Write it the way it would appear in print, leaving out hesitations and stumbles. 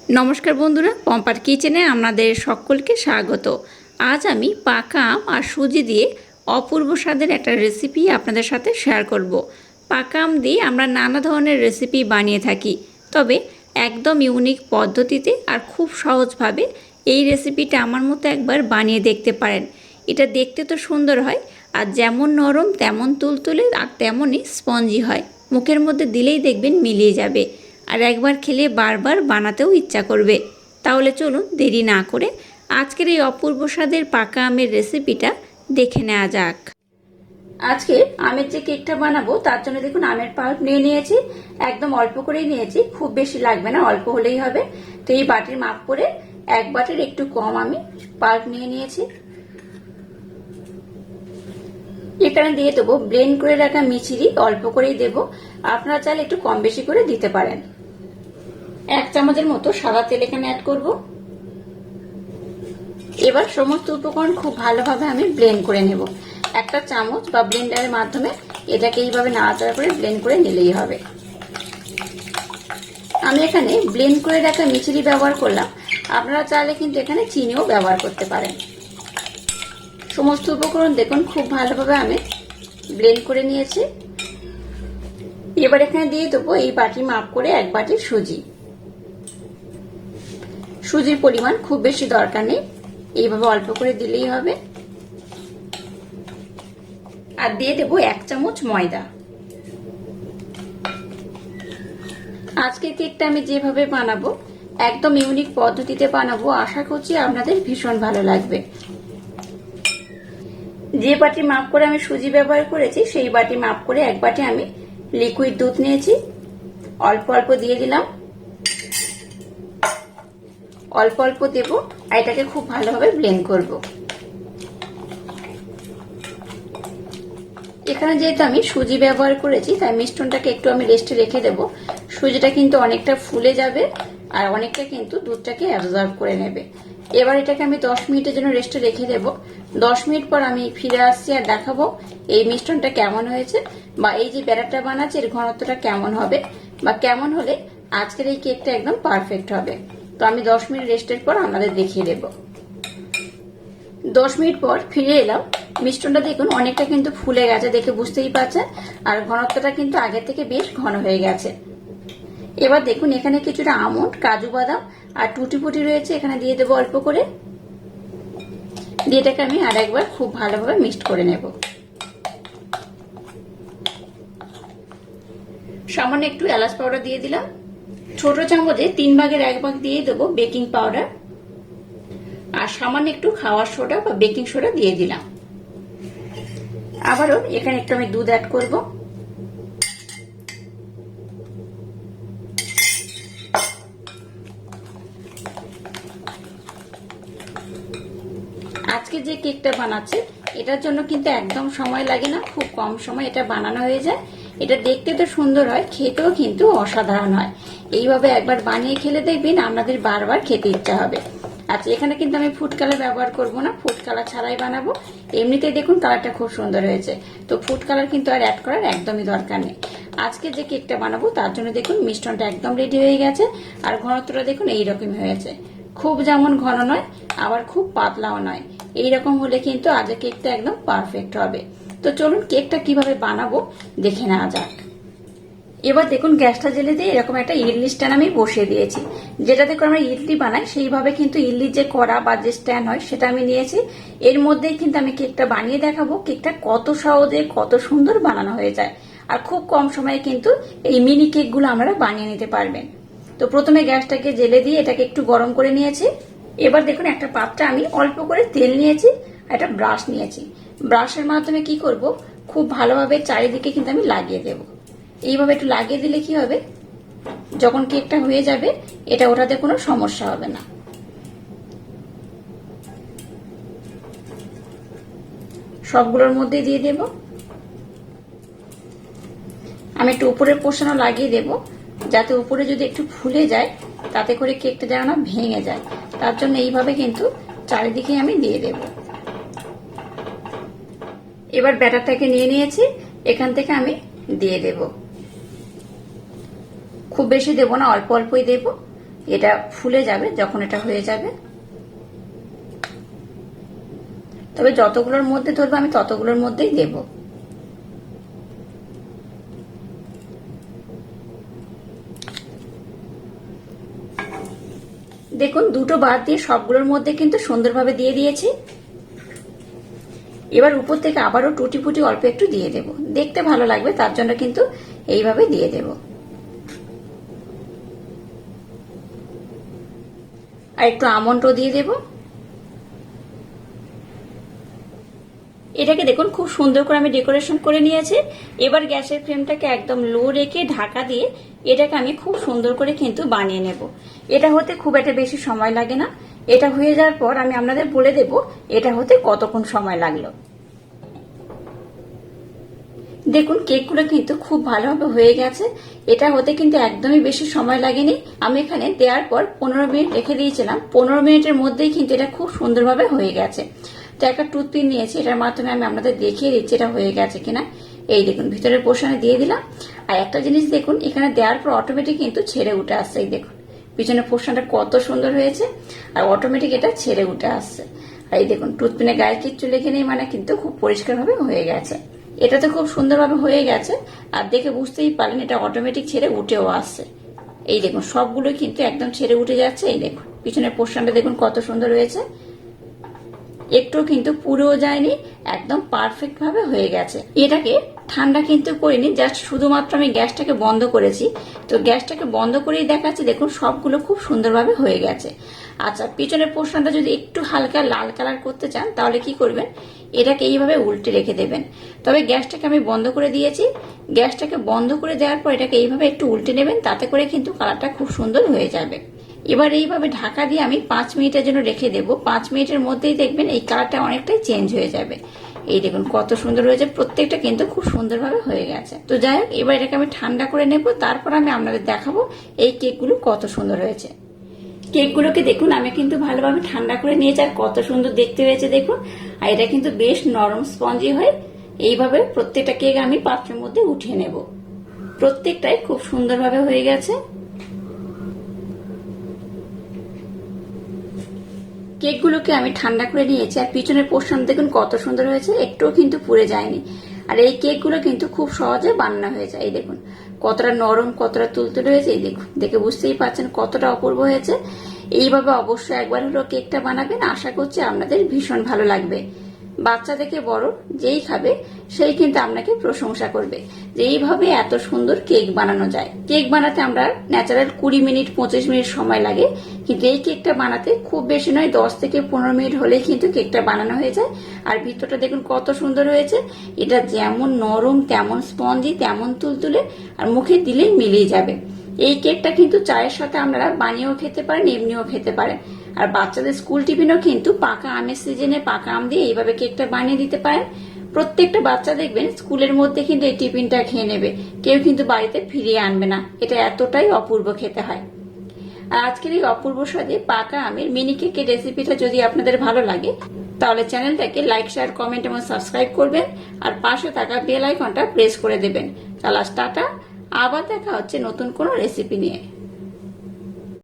নমস্কার বন্ধুরা, পম্পার কিচেনে আপনাদের সকলকে স্বাগত। আজ আমি পাকা আম আর সুজি দিয়ে অপূর্ব স্বাদের একটা রেসিপি আপনাদের সাথে শেয়ার করব। পাকা আম দিয়ে আমরা নানা ধরনের রেসিপি বানিয়ে থাকি, তবে একদম ইউনিক পদ্ধতিতে আর খুব সহজভাবে এই রেসিপিটা আমার মতো একবার বানিয়ে দেখতে পারেন। এটা দেখতে তো সুন্দর হয়, আর যেমন নরম তেমন তুলতুলে আর তেমনই স্পঞ্জি হয়। মুখের মধ্যে দিলেই দেখবেন মিলিয়ে যাবে, আর একবার খেলে বারবার বানাতেও ইচ্ছা করবে। তাহলে চলুন দেরি না করে আজকের এই অপূর্ব স্বাদের পাকা আমের রেসিপিটা দেখে নেওয়া যাক। আজকে আমের যে কেকটা বানাবো তার জন্য দেখুন আমের পাল্প নিয়ে নিয়েছি। একদম অল্প করেই নিয়েছি, খুব বেশি লাগবে না, অল্প হলেই হবে। তো এই বাটির মাপ করে এক বাটির একটু কম আমি পাল্প নিয়ে নিয়েছি। এখানে দিয়ে দেবো ব্লেন্ড করে রাখা মিছরি, অল্প করেই দেবো, আপনারা চাইলে একটু কম বেশি করে দিতে পারেন। এক চামচের মতো সাদা তেল এখানে অ্যাড করব। এবার সমস্ত উপকরণ খুব ভালোভাবে আমি ব্লেন্ড করে নেব। একটা চামচ বা ব্লেন্ডারের মাধ্যমে এটাকে এইভাবে নাড়াচাড়া করে ব্লেন্ড করে নিলেই হবে। আমি এখানে ব্লেন্ড করে রাখা মিছরি ব্যবহার করলাম, আপনারা চাইলে কিন্তু এখানে চিনিও ব্যবহার করতে পারেন। সমস্ত উপকরণ দেখুন খুব ভালোভাবে আমি ব্লেন্ড করে নিয়েছি। এবার এখানে দিয়ে দেবো এই বাটি মাপ করে এক বাটি সুজি। সুজির পরিমাণ খুব বেশি দরকার নেই, এইভাবে অল্প করে দিলেই হবে। আর দিয়ে দেবো এক চামচ ময়দা। আজকে কেকটা আমি যেভাবে বানাবো একদম ইউনিক পদ্ধতিতে বানাবো, আশা করছি আপনাদের ভীষণ ভালো লাগবে। যে বাটি মাপ করে আমি সুজি ব্যবহার করেছি সেই বাটি মাপ করে এক বাটি আমি লিকুইড দুধ নিয়েছি, অল্প অল্প দিয়ে দিলাম। অল্প অল্প দেব আর এটাকে খুব ভালোভাবে ব্লেন্ড করব। এখানে যেহেতু আমি সুজি ব্যবহার করেছি তাই মিশ্রণটাকে একটু আমি রেস্টে রেখে দেব। সুজিটা কিন্তু অনেকটা ফুলে যাবে আর অনেকটা কিন্তু দুধটাকে অ্যাবজর্ব করে নেবে। এবার এটাকে আমি 10 মিনিটের জন্য রেস্টে রেখে দেব। 10 মিনিট পর আমি ফিরে আসছি আর দেখাবো এই মিশ্রণটা কেমন হয়েছে, বা এই যে ব্যাটারটা বানাচ্ছি এর ঘনত্বটা কেমন হবে, বা কেমন হলে আজকের এই কেকটা একদম পারফেক্ট হবে। তো আমি 10 মিনিট রেস্টের পর আপনাদের দেখিয়ে দেব। 10 মিনিট পর ফিরে এলাম। মিশ্রণটা দেখুন অনেকটা কিন্তু ফুলে গেছে, দেখে বুঝতেই পারছেন, আর ঘনত্বটা কিন্তু আগে থেকে বেশ ঘন হয়ে গেছে। এবার দেখুন এখানে কিছুটা আমন্ড, কাজু বাদাম আর টুটি ফুটি রয়েছে, এখানে দিয়ে দেবো অল্প করে। দিয়ে এটাকে আমি আর একবার খুব ভালোভাবে মিক্সড করে নেব। সামান্য একটু এলাচ পাউডার দিয়ে দিলাম। ছোট চামচে 3 ভাগের 1 ভাগ দিয়ে দেবো বেকিং পাউডার, আর সামান্য একটু খাওয়ার সোডা বা বেকিং সোডা দিয়ে দিলাম। আবারও এখানে একটু আমি দুধ অ্যাড করব। আজকে যে কেকটা বানাচ্ছি এটার জন্য কিন্তু একদম সময় লাগে না, খুব কম সময় এটা বানানো হয়ে যায়। এটা দেখতে তো সুন্দর হয়, খেতেও কিন্তু অসাধারণ হয়। এইভাবে একবার বানিয়ে খেলে দেখবেন আপনাদের বারবার খেতে ইচ্ছা হবে। আচ্ছা, এখানে কিন্তু আমি ফুড কালার ব্যবহার করব না, ফুড কালার ছাড়াই বানাবো। এমনিতেই দেখুন কালারটা খুব সুন্দর হয়েছে, তো ফুড কালার কিন্তু আর অ্যাড করার একদমই দরকার নেই। আজকে যে কেকটা বানাবো তার জন্য দেখুন মিশ্রণটা একদম রেডি হয়ে গেছে, আর ঘনত্বটা দেখুন এইরকমই হয়েছে। খুব যেমন ঘন নয় আবার খুব পাতলাও নয়, এইরকম হলে কিন্তু আজকে কেকটা একদম পারফেক্ট হবে। তো চলুন কেকটা কিভাবে বানাবো দেখে নেওয়া যাক। এবার দেখুন গ্যাসটা জ্বেলে দিয়ে এরকম একটা ইডলি স্ট্যান্ড আমি বসিয়ে দিয়েছি। যেটাতে করে আমরা ইডলি বানাই সেইভাবে কিন্তু ইডলির যে কড়া বা যে স্ট্যান্ড হয় সেটা আমি নিয়েছি। এর মধ্যেই কিন্তু আমি কেকটা বানিয়ে দেখাবো কেকটা কত সহজে কত সুন্দর বানানো হয়ে যায়, আর খুব কম সময়ে কিন্তু এই মিনি কেকগুলো আপনারা বানিয়ে নিতে পারবেন। তো প্রথমে গ্যাসটাকে জ্বেলে দিয়ে এটাকে একটু গরম করে নিয়েছি। এবার দেখুন একটা পাত্রে আমি অল্প করে তেল নিয়েছি, একটা ব্রাশ নিয়েছি। ব্রাশের মাধ্যমে কি করব, খুব ভালোভাবে চারিদিকে কিন্তু আমি লাগিয়ে দেব। এইভাবে একটু লাগিয়ে দিলে কি হবে, যখন কেকটা হয়ে যাবে এটা ওঠাতে কোনো সমস্যা হবে না। সবগুলোর মধ্যে দিয়ে দেব। আমি একটু উপরের পোর্শনও লাগিয়ে দেব, যাতে উপরে যদি একটু ফুলে যায় তাতে করে কেকটা যেন না ভেঙে যায়, তার জন্য এইভাবে কিন্তু চারিদিকে আমি দিয়ে দেব। এবার ব্যাটারটাকে নিয়ে নিয়েছি, এখান থেকে আমি দিয়ে দেব। খুব বেশি দেব না, অল্প অল্পই দেব। এটা ফুলে যাবে যখন এটা হয়ে যাবে। তবে যতগুলোর মধ্যে ধরবো আমি ততগুলোর মধ্যেই দেব। দেখুন দুটো বাদ দিয়ে সবগুলোর মধ্যে কিন্তু সুন্দরভাবে দিয়ে দিয়েছি। এবার উপর থেকে আবারও টুটি ফুটি অল্প একটু দিয়ে দেব, দেখতে ভালো লাগবে তার জন্য কিন্তু এইভাবে দিয়ে দেব। আর একটু আমন্ডও দিয়ে দেব। এটাকে দেখুন খুব সুন্দর করে আমি ডেকোরেশন করে নিয়েছি। এবার গ্যাসের ফ্লেমটাকে একদম লো রেখে ঢাকা দিয়ে এটাকে আমি খুব সুন্দর করে কিন্তু বানিয়ে নেব। এটা হতে খুব একটা বেশি সময় লাগে না। এটা হয়ে যাওয়ার পর আমি আপনাদের বলে দেব এটা হতে কতক্ষণ সময় লাগলো। দেখুন কেকগুলো কিন্তু খুব ভালোভাবে হয়ে গেছে। এটা হতে কিন্তু একদমই বেশি সময় লাগেনি। আমি এখানে দেওয়ার পর 15 মিনিট রেখে দিয়েছিলাম। 15 মিনিটের মধ্যেই কিন্তু এটা খুব সুন্দরভাবে হয়ে গেছে। তো একটা টুথপিক নিয়েছি, এটার মাধ্যমে আমি আপনাদের দেখিয়ে দিচ্ছি এটা হয়ে গেছে কিনা। এই দেখুন ভিতরের পোর্শনে দিয়ে দিলাম। আর একটা জিনিস দেখুন, এখানে দেওয়ার পর অটোমেটিক কিন্তু ছেড়ে উঠে আসছে। এই দেখুন পিছনের পোর্শনটা কত সুন্দর হয়েছে, আর অটোমেটিক এটা ছেড়ে উঠে আসছে। আর এই দেখুন টুথপিনের গায়ে কিচ্ছু লেগে নেই, মানে কিন্তু খুব পরিষ্কারভাবে হয়ে গেছে। এটা তো খুব সুন্দরভাবে হয়ে গেছে, আর দেখে বুঝতেই পারলেন এটা অটোমেটিক ছেড়ে উঠেও আসছে। এই দেখুন সবগুলো কিন্তু একদম ছেড়ে উঠে যাচ্ছে। এই দেখুন পিছনের পোর্শনটা দেখুন কত সুন্দর হয়েছে, একটু কিন্তু পুরোও যায়নি, একদম পারফেক্ট ভাবে হয়ে গেছে। এটাকে ঠান্ডা কিন্তু করিনি, জাস্ট শুধুমাত্র আমি গ্যাসটাকে বন্ধ করেছি। তো গ্যাসটাকে বন্ধ করেই দেখাচ্ছি, দেখুন সবগুলো খুব সুন্দরভাবে হয়ে গেছে। আচ্ছা পিছনের পোর্শনটা যদি একটু হালকা লাল কালার করতে চান তাহলে কি করবেন, এটাকে এইভাবে উল্টে রেখে দেবেন। তবে গ্যাসটাকে আমি বন্ধ করে দিয়েছি। গ্যাসটাকে বন্ধ করে দেওয়ার পর এটাকে এইভাবে একটু উল্টে নেবেন, তাতে করে কিন্তু কালারটা খুব সুন্দর হয়ে যাবে। এবার এইভাবে ঢাকা দিয়ে আমি 5 মিনিটের জন্য রেখে দেব। 5 মিনিটের মধ্যেই দেখবেন এই কালারটা অনেকটাই চেঞ্জ হয়ে যাবে। এই দেখুন কত সুন্দর হয়েছে, প্রত্যেকটা কিন্তু খুব সুন্দরভাবে হয়ে গেছে। তো যাই হোক এবার এটাকে আমি ঠান্ডা করে নেব, তারপর আমি আপনাদের দেখাবো এই কেকগুলো কত সুন্দর হয়েছে। কেকগুলোকে দেখুন আমি কিন্তু ভালোভাবে ঠান্ডা করে নিয়েছি, আর কত সুন্দর দেখতে হয়েছে দেখুন। আর এটা কিন্তু বেশ নরম স্পঞ্জি হয়। এইভাবে প্রত্যেকটা কেক আমি পাত্রের মধ্যে উঠিয়ে নেব। প্রত্যেকটাই খুব সুন্দরভাবে হয়ে গেছে। কেকগুলোকে আমি ঠান্ডা করে নিয়েছি, আর পিছনের পোর্শন দেখুন কত সুন্দর হয়েছে, একটুও কিন্তু পুড়ে যায়নি। আর এই কেকগুলো কিন্তু খুব সহজে বানানো হয়ে যায়। এই দেখুন কতটা নরম, কতটা তুলতুলে হয়েছে। এই দেখুন দেখে বুঝতেই পারছেন কতটা অপূর্ব হয়েছে। এইভাবে অবশ্যই একবার হলো কেকটা বানাবেন, আশা করছি আপনাদের ভীষণ ভালো লাগবে। বাচ্চা থেকে বড় যেই খাবে সেই কিন্তু আপনাকে প্রশংসা করবে যে এইভাবে এত সুন্দর কেক বানানো যায়। কেক বানাতে আমরা ন্যাচারাল 20 মিনিট 25 মিনিট সময় লাগে, কিন্তু এই কেকটা বানাতে খুব বেশি নয়, 10 থেকে 15 মিনিট হলেই কিন্তু কেকটা বানানো হয়ে যায়। আর ভিতরটা দেখুন কত সুন্দর হয়েছে। এটা যেমন নরম তেমন স্পঞ্জি তেমন তুলতুলে, আর মুখে দিলেই মিলিয়ে যাবে। এই কেকটা কিন্তু চায়ের সাথে আপনারা বানিয়েও খেতে পারেন, এমনিও খেতে পারেন। আর বাচ্চাদের স্কুল টিফিনও কিন্তু পাকা আমের সিজনে পাকা আম দিয়ে এইভাবে কেকটা বানিয়ে দিতে পারেন। প্রত্যেকটা বাচ্চা দেখবেন স্কুলের মধ্যে কিন্তু এই টিফিনটা খেয়ে নেবে, কেউ কিন্তু বাড়িতে ফিরিয়ে আনবে না। এটা এতটাই অপূর্ব খেতে হয়। আর আজকের এই অপূর্ব স্বাদে পাকা আমের মিনি কেকের রেসিপিটা যদি আপনাদের ভালো লাগে তাহলে চ্যানেলটাকে লাইক শেয়ার কমেন্ট এবং সাবস্ক্রাইব করবেন, আর পাশে থাকা বেল আইকনটা প্রেস করে দেবেন। তাহলে টাটা, আবার দেখা হচ্ছে নতুন কোনো রেসিপি নিয়ে।